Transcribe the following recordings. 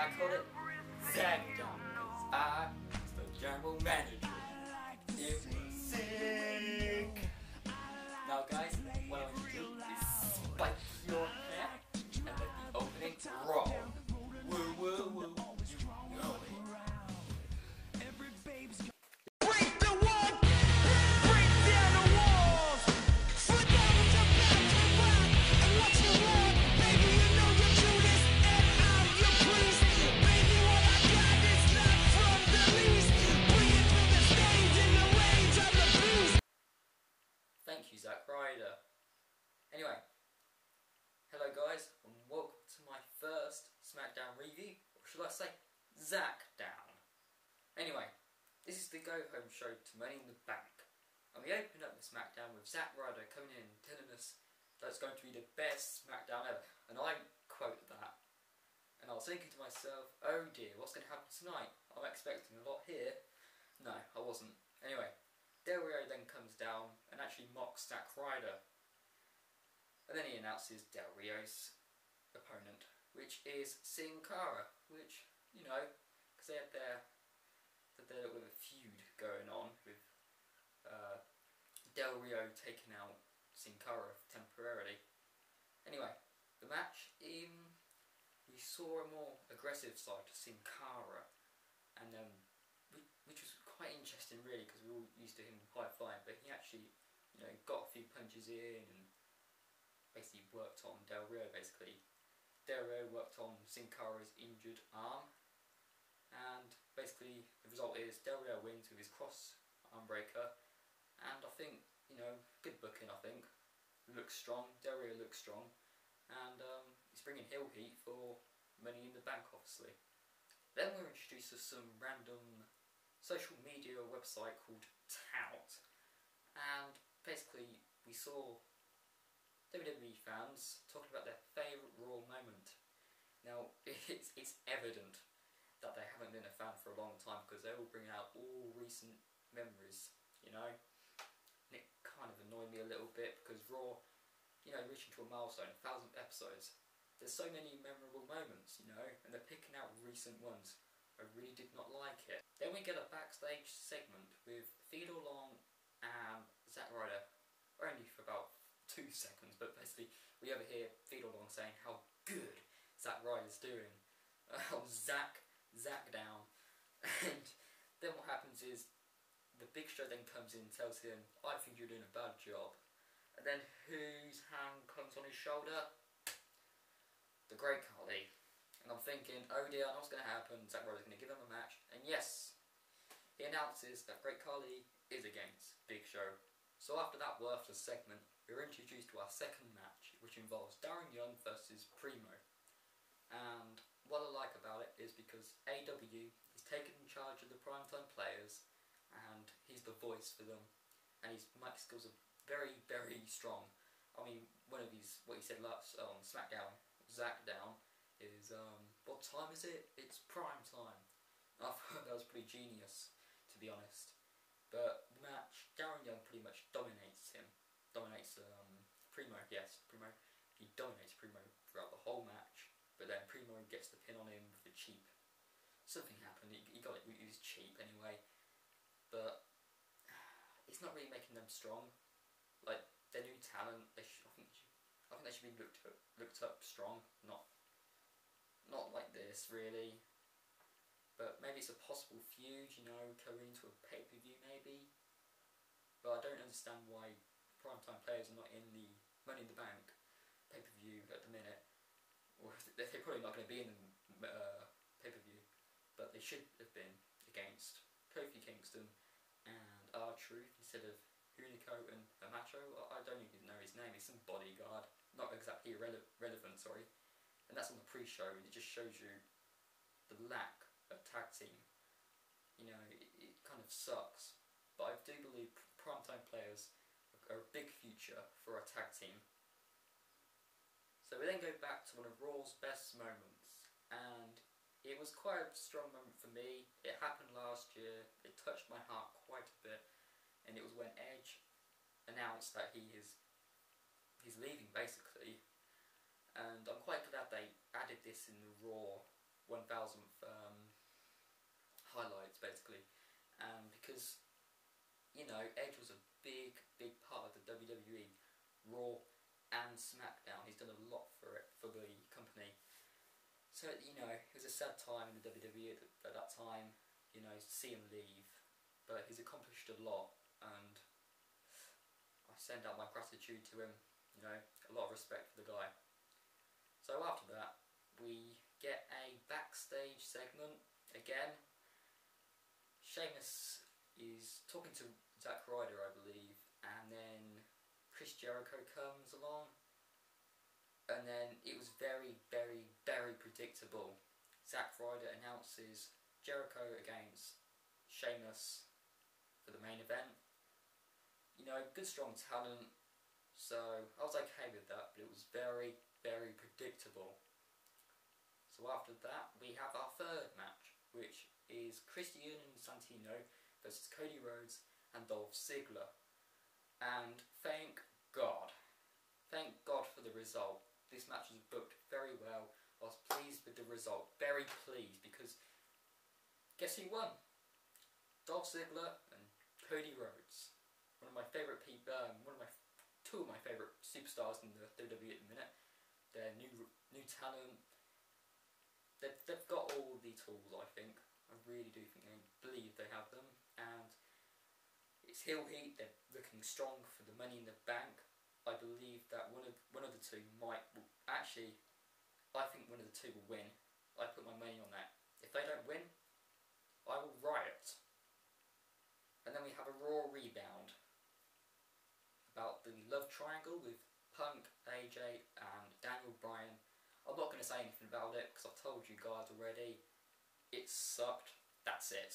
I called it Zackdown. I was the general manager. It was sick. Now guys, what I want you to do is spike your hair and let the opening roll. Woo woo woo. You know it. Thank you, Zack Ryder. Anyway, hello guys, and welcome to my first Smackdown review, or should I say, Zackdown. Anyway, this is the go-home show to Money in the Bank, and we open up the Smackdown with Zack Ryder coming in and telling us that it's going to be the best Smackdown ever, and I quote that. And I was thinking to myself, oh dear, what's going to happen tonight? I'm expecting a lot here. No, I wasn't. Anyway, Del Rio then comes down and actually mocks Zack Ryder. And then he announces Del Rio's opponent, which is Sin Cara, which, you know, because they had their little bit of a feud going on with Del Rio taking out Sin Cara temporarily. Anyway, the match, we saw a more aggressive side to Sin Cara, and which was quite interesting really, because we were all used to him high-flying, but he actually, you know, got a few punches in and basically worked on Del Rio. Basically, Del Rio worked on Sin Cara's injured arm, and basically the result is Del Rio wins with his cross arm breaker, and I think, you know, good booking. I think looks strong. Del Rio looks strong, and he's bringing heel heat for Money in the Bank, obviously. Then we're introduced to some random social media website called Tout, and basically we saw WWE fans talking about their favourite Raw moment. Now it's evident that they haven't been a fan for a long time, because they're all bringing out all recent memories, you know, and it kind of annoyed me a little bit, because Raw, you know, reaching to a milestone, 1,000 episodes, there's so many memorable moments, you know, and they're picking out recent ones. I really did not like it. Then we get a backstage segment with Theodore Long and Zack Ryder, only for about 2 seconds, but basically we overhear Theodore Long saying how good Zack Ryder's doing. Zackdown. And then what happens is the Big Show then comes in and tells him, I think you're doing a bad job. And then whose hand comes on his shoulder? The Great Khali. And I'm thinking, oh dear, I know what's going to happen. Zack Ryder's going to give him a match, and yes, he announces that Great Khali is against Big Show. So after that worthless segment, we're introduced to our second match, which involves Darren Young versus Primo. And what I like about it is because AEW is taking charge of the primetime players, and he's the voice for them, and his mic skills are very, very strong. I mean, what he said last on Smackdown, Zackdown, is, what time is it? It's prime time. I thought that was pretty genius, to be honest. But the match, Darren Young pretty much dominates him. Dominates Primo, yes, Primo. He dominates Primo throughout the whole match, but then Primo gets the pin on him with the cheap. Something happened, he got it, it was cheap anyway. But it's not really making them strong. Like, their new talent, I think they should be looked up strong, not like this really. But maybe it's a possible feud, you know, going into a pay-per-view maybe. But I don't understand why primetime players are not in the Money in the Bank pay-per-view at the minute. Or they're probably not going to be in the pay-per-view, but they should have been against Kofi Kingston and R-Truth instead of Hunico and Macho. I don't even know his name, he's some bodyguard, not exactly relevant, sorry. And that's on the pre-show, and it just shows you the lack of tag team. You know, it kind of sucks. But I do believe primetime players are a big future for a tag team. So we then go back to one of Raw's best moments, and it was quite a strong moment for me. It happened last year, it touched my heart quite a bit, and it was when Edge announced that he's leaving basically. And I'm quite glad they added this in the Raw 1000th highlights, basically. And because, you know, Edge was a big part of the WWE, Raw and Smackdown. He's done a lot for the company. So, you know, it was a sad time in the WWE at that time, you know, to see him leave. But he's accomplished a lot, and I send out my gratitude to him, you know, a lot of respect for the guy. So after that, we get a backstage segment again. Sheamus is talking to Zack Ryder, I believe, and then Chris Jericho comes along, and then it was very predictable. Zack Ryder announces Jericho against Sheamus for the main event. You know, good strong talent, so I was okay with that, but it was very predictable. So after that, we have our third match, which is Christian and Santino versus Cody Rhodes and Dolph Ziggler. And thank God for the result. This match was booked very well. I was pleased with the result, very pleased, because guess who won? Dolph Ziggler and Cody Rhodes. One of my favourite people, two of my favourite superstars in the WWE at the minute. They're new talent. They've got all the tools, I think. I really do believe they have them. And it's heel heat. They're looking strong for the Money in the Bank. I believe that one of the two actually. I think one of the two will win. I put my money on that. If they don't win, I will riot. And then we have a Raw rebound about the love triangle with Punk, AJ and Daniel Bryan. I'm not going to say anything about it because I've told you guys already. It sucked. That's it.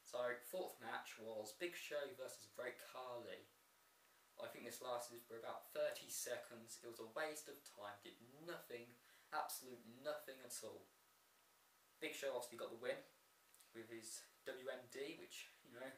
So, fourth match was Big Show versus Great Khali. I think this lasted for about 30 seconds. It was a waste of time. Did nothing. Absolute nothing at all. Big Show obviously got the win with his WMD, which, you know,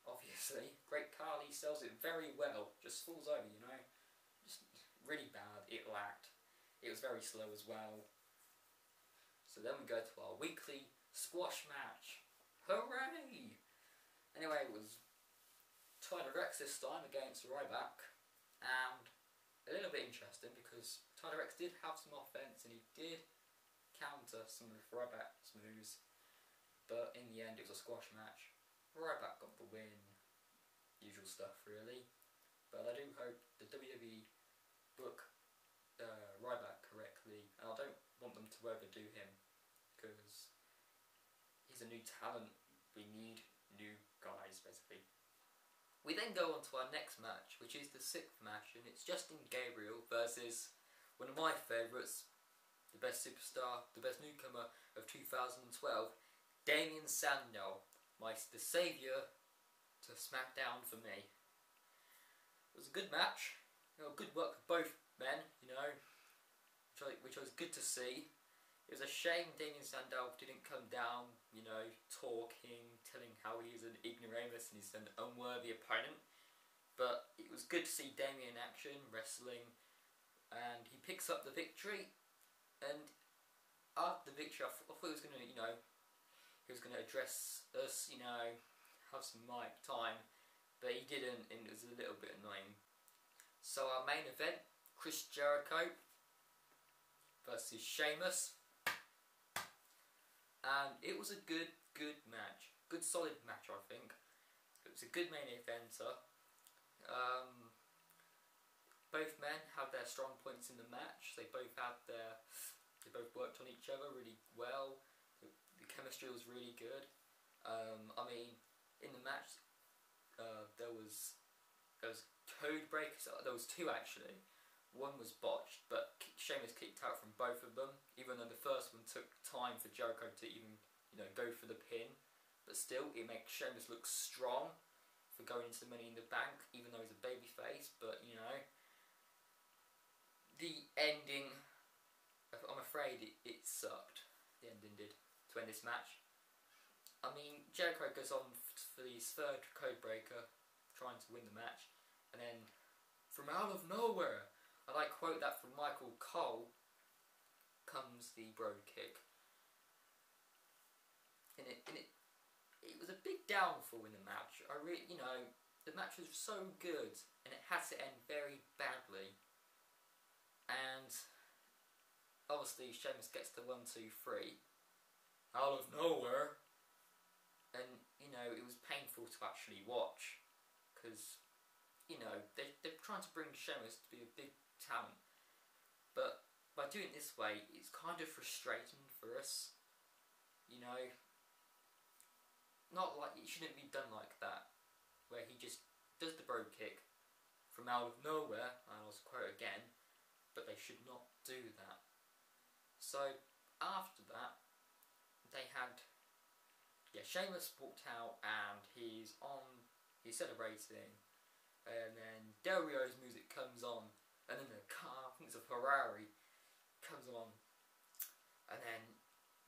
obviously, Great Khali sells it very well. Just falls over, you know. Just really bad. It lacked. It was very slow as well. So then we go to our weekly squash match. Hooray! Anyway, it was Tyler Rex this time against Ryback. And a little bit interesting because Tyler Rex did have some offense and he did counter some of Ryback's moves. But in the end, it was a squash match. Ryback got the win. Usual stuff, really. But I do hope the WWE book Ryback correctly, and I don't want them to overdo him because he's a new talent. We need new guys, basically. We then go on to our next match, which is the sixth match, and it's Justin Gabriel versus one of my favourites, the best superstar, the best newcomer of 2012, Damien Sandow, the saviour to SmackDown for me. It was a good match, you know, good work with both men, you know, which was good to see. It was a shame Damien Sandow didn't come down, you know, talking, telling how he is an ignoramus and he's an unworthy opponent. But it was good to see Damien in action, wrestling, and he picks up the victory. And after the victory, I thought he was going to, you know, he was going to address us, you know, have some mic time, but he didn't, and it was a little bit annoying. So our main event, Chris Jericho versus Sheamus, and it was a good match, good solid match. I think it was a good main eventer. Both men had their strong points in the match. They both worked on each other really well. The chemistry was really good. I mean, in the match, there was code breakers. There was two actually. One was botched, but Sheamus kicked out from both of them. Even though the first one took time for Jericho to even, you know, go for the pin, but still, it makes Sheamus look strong for going into the Money in the Bank, even though he's a babyface. But you know, the ending, I'm afraid it sucked. The ending did to end this match. I mean, Jericho goes on for his third code breaker, trying to win the match, and then from out of nowhere, and I quote that from Michael Cole, comes the Bro Kick. it was a big downfall in the match. The match was so good, and it had to end very badly. And obviously, Sheamus gets the 1, 2, 3 out of nowhere, and it was painful to actually watch, because they're trying to bring Sheamus to be a big talent, but by doing it this way, it's kind of frustrating for us. Not like it shouldn't be done like that, where he just does the bro kick from out of nowhere, and I'll quote again, but they should not do that. So after that, they had Sheamus walked out, and he's celebrating, and then Del Rio's music comes on, and then the car, I think it's a Ferrari, comes on, and then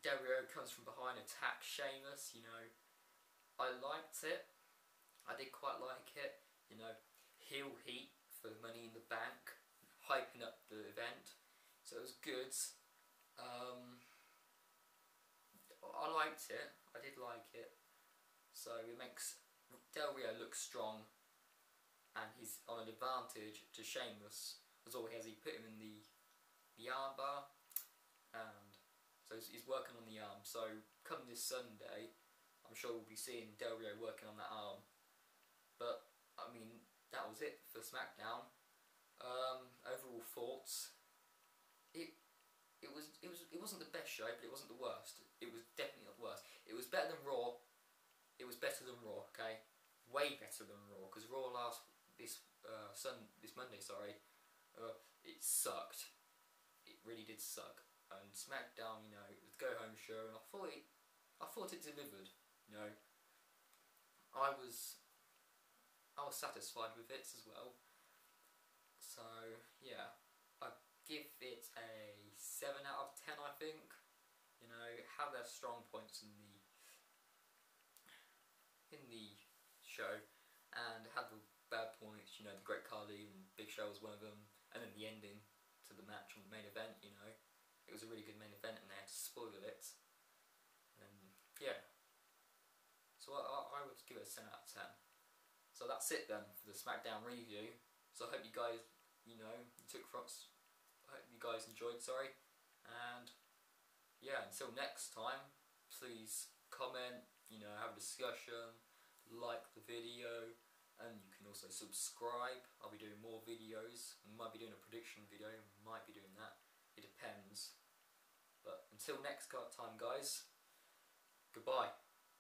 Del Rio comes from behind, attacks Sheamus. I liked it. I did quite like it. Heel heat for Money in the Bank, hyping up the event, so it was good. I liked it. I did like it. So it makes Del Rio look strong, and he's on an advantage to Sheamus, as all he put him in the arm bar, and so he's working on the arm. So come this Sunday, I'm sure we'll be seeing Del Rio working on that arm. But I mean, that was it for Smackdown. Overall thoughts. It wasn't the best show, but it wasn't the worst. It was definitely not the worst. It was better than Raw. It was better than Raw, okay? Way better than Raw, because Raw this Monday, it sucked. It really did suck. And Smackdown, it was a go home show, and I thought it delivered. I was satisfied with it as well. So yeah, I give it a 7 out of 10. I think have their strong points in the show, and had the bad points. The Great Khali and Big Show was one of them, and then the ending to the match on the main event. It was a really good main event, and they had to spoil it. And yeah, so I would give it a 10 out of 10. So that's it then for the Smackdown review. So I hope you guys, I hope you guys enjoyed, and yeah, until next time, please comment, have a discussion, like the video, and you can also subscribe. I'll be doing more videos. I might be doing a prediction video, might be doing that, it depends. But until next time, guys, goodbye.